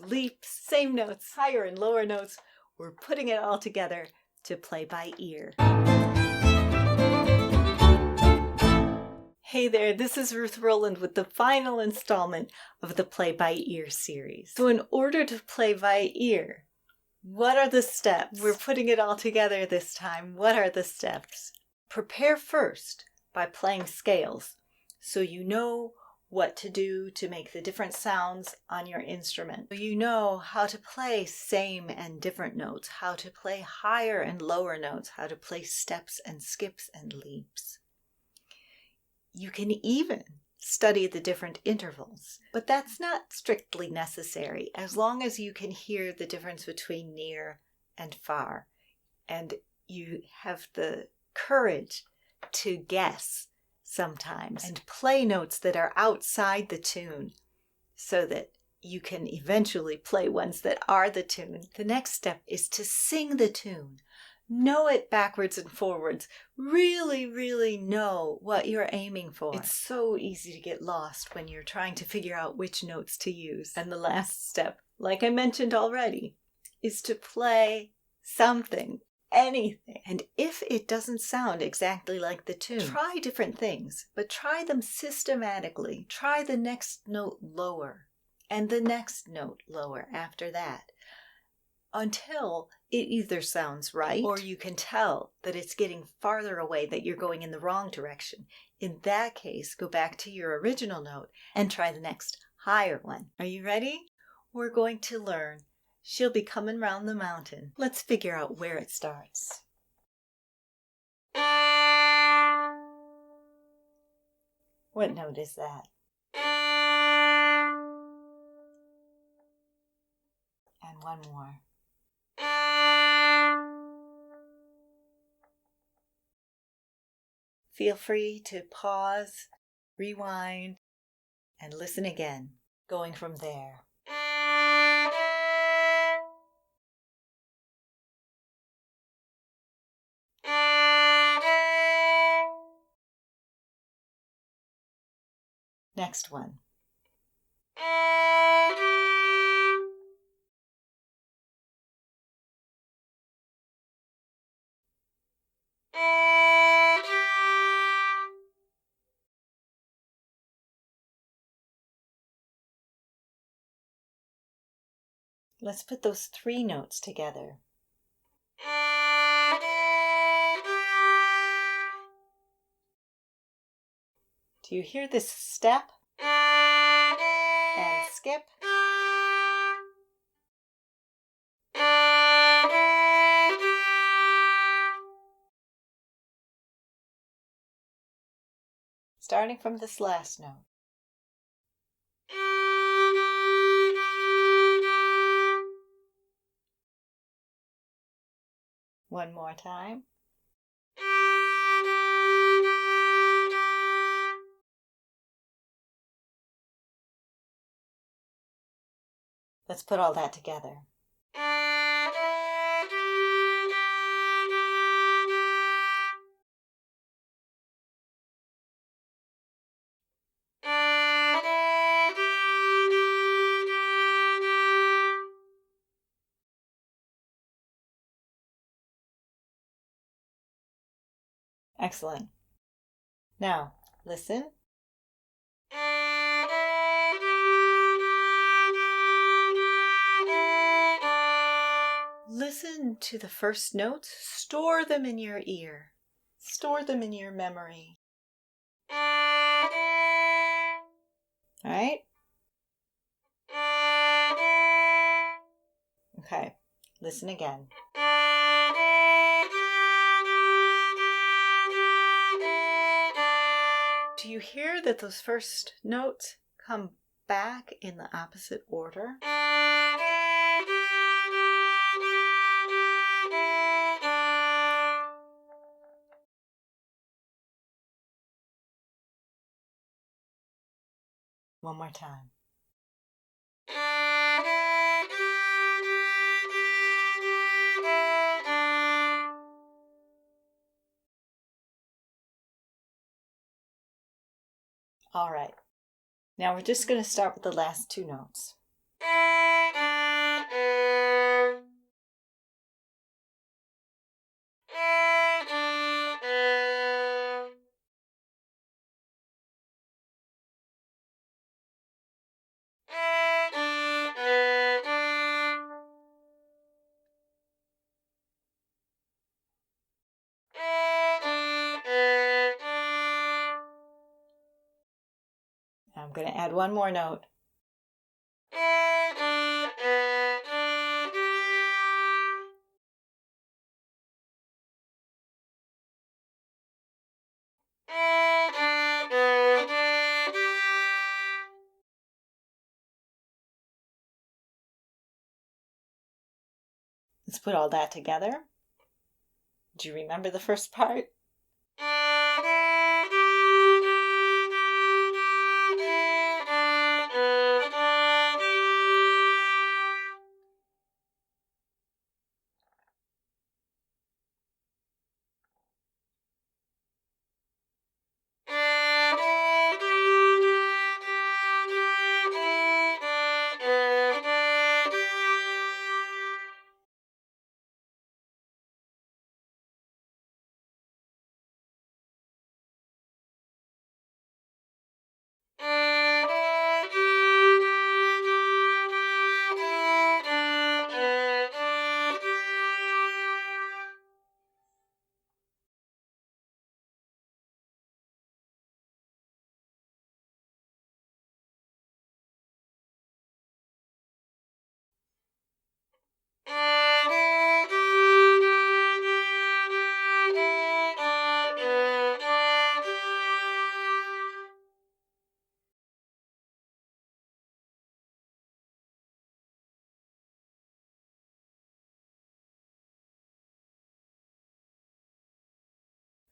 leaps, same notes, higher and lower notes. We're putting it all together to play by ear. Hey there, this is Ruth Rowland with the final installment of the Play by Ear series. So in order to play by ear, what are the steps? We're putting it all together this time. What are the steps? Prepare first by playing scales so you know what to do to make the different sounds on your instrument. So you know how to play same and different notes, how to play higher and lower notes, how to play steps and skips and leaps. You can even study the different intervals, but that's not strictly necessary as long as you can hear the difference between near and far, and you have the courage to guess sometimes and play notes that are outside the tune so that you can eventually play ones that are the tune. The next step is to sing the tune. Know it backwards and forwards. Really know what you're aiming for. It's so easy to get lost when you're trying to figure out which notes to use. And the last step, like I mentioned already, is to play something, anything. And if it doesn't sound exactly like the tune, try different things, but try them systematically. Try the next note lower and the next note lower after that, until it either sounds right or you can tell that it's getting farther away, that you're going in the wrong direction. In that case, go back to your original note and try the next higher one. Are you ready? We're going to learn She'll Be Comin' Round the Mountain. Let's figure out where it starts. What note is that? And one more. Feel free to pause, rewind, and listen again, going from there. Next one. Let's put those three notes together. Do you hear this step and skip? Starting from this last note. One more time. Let's put all that together. Excellent. Now, listen. Listen to the first notes. Store them in your ear. Store them in your memory. All right? Okay, listen again. Do you hear that those first notes come back in the opposite order? One more time. All right. Now we're just going to start with the last two notes. I'm going to add one more note. Let's put all that together. Do you remember the first part?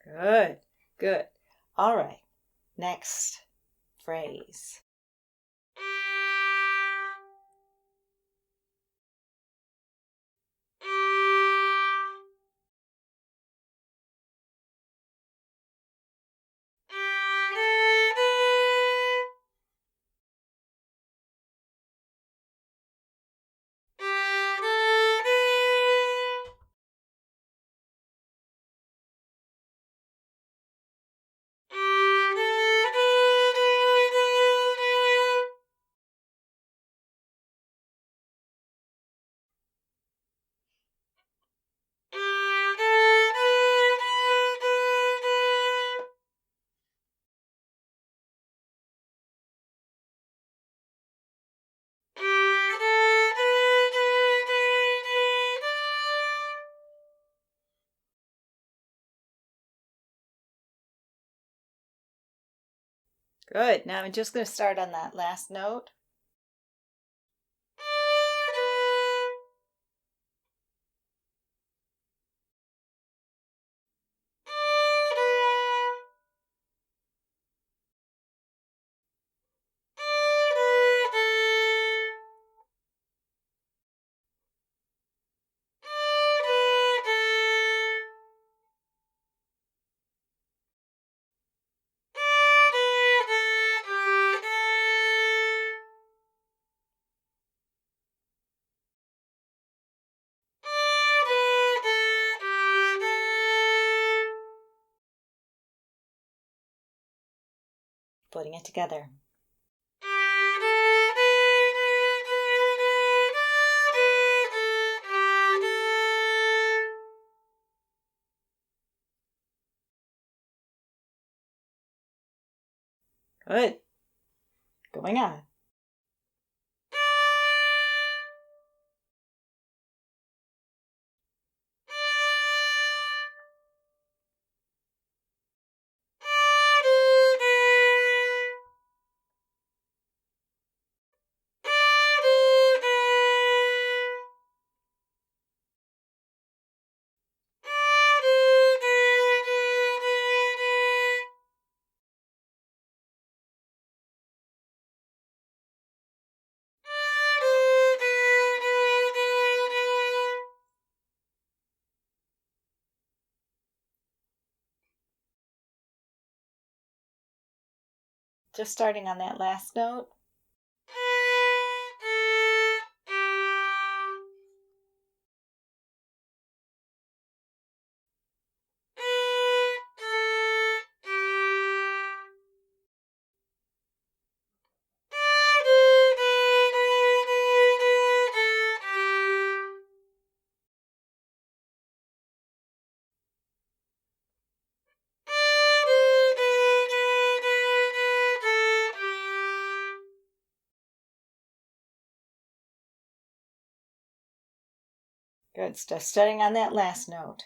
Good, good. All right, next phrase. Good. Now I'm just going to start on that last note. Putting it together. Good. Going on. Just starting on that last note. Good stuff. Starting on that last note.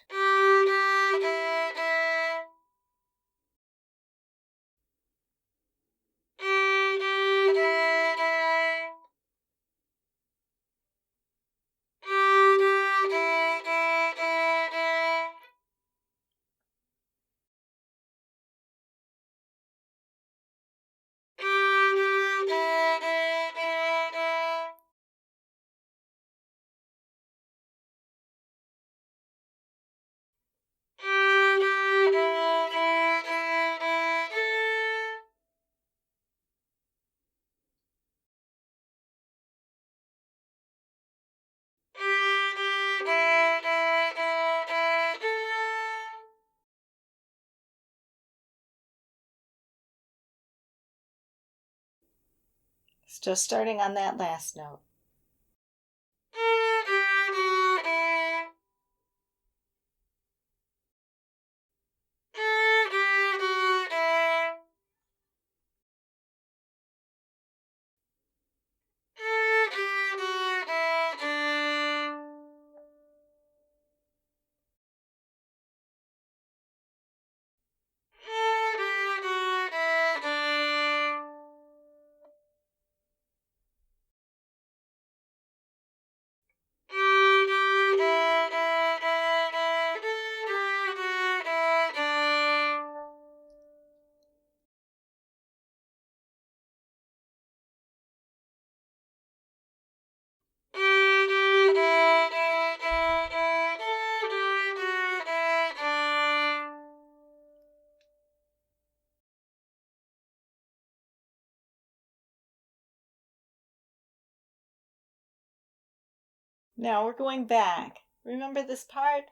Still starting on that last note. Now we're going back. Remember this part?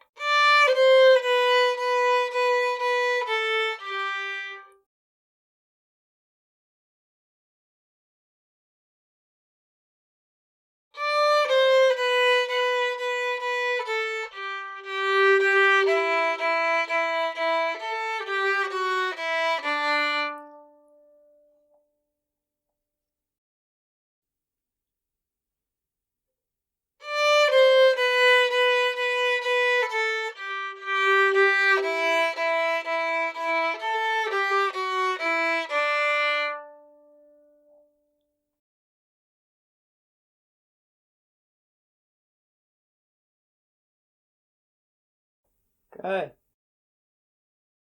Good.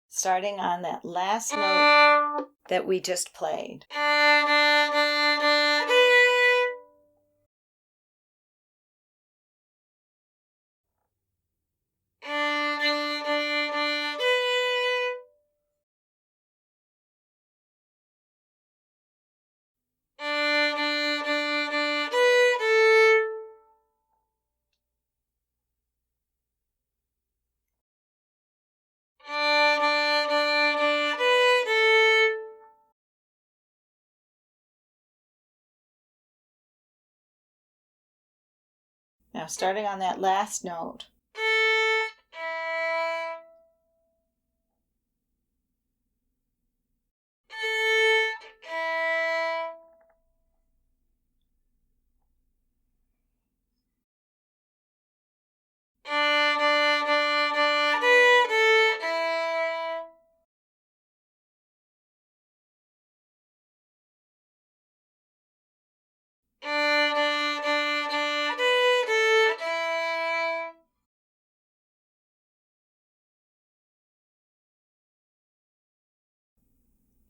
Starting on that last note that we just played. Now starting on that last note.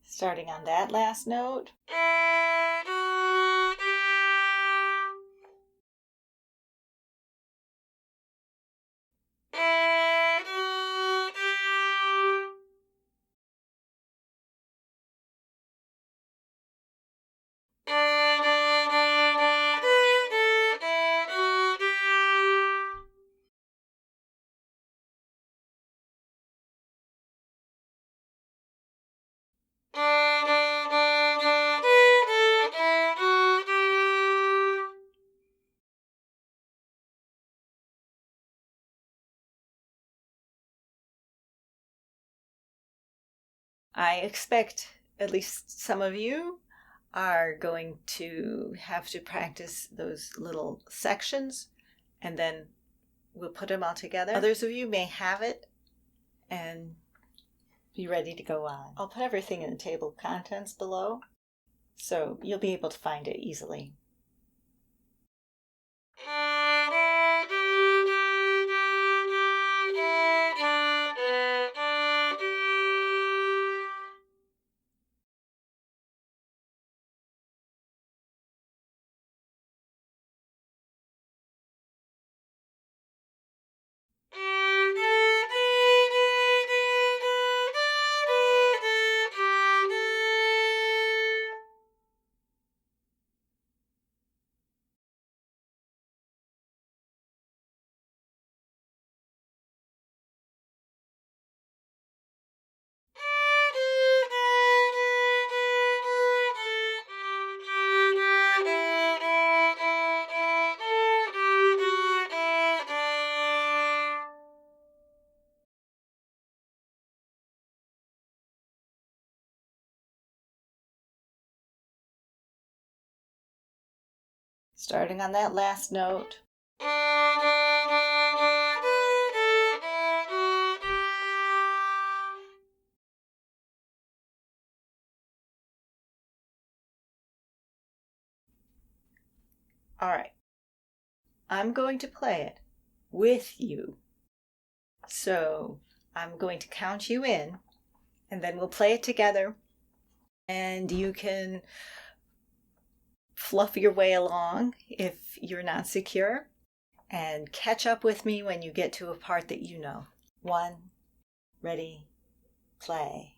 Starting on that last note. I expect at least some of you are going to have to practice those little sections and then we'll put them all together. Others of you may have it and be ready to go on. I'll put everything in the table of contents below, so you'll be able to find it easily. Starting on that last note. All right. I'm going to play it with you. So I'm going to count you in, and then we'll play it together, and you can fluff your way along if you're not secure, and catch up with me when you get to a part that you know. 1, ready, play.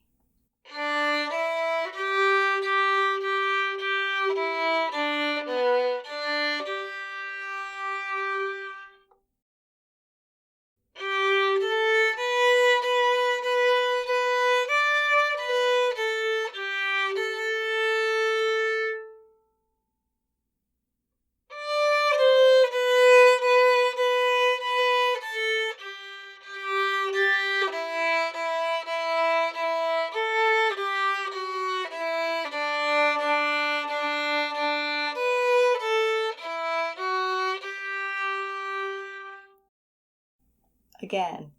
Again.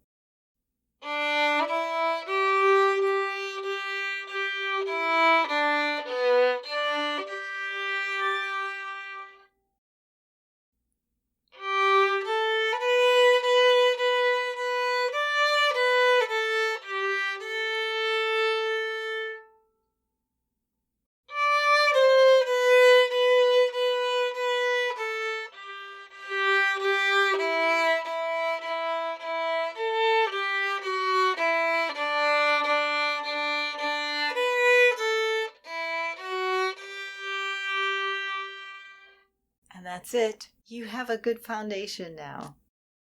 And that's it. You have a good foundation now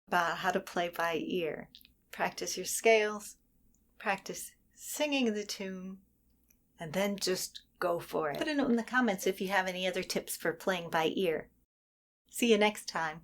about how to play by ear. Practice your scales, practice singing the tune, and then just go for it. Put a note in the comments if you have any other tips for playing by ear. See you next time.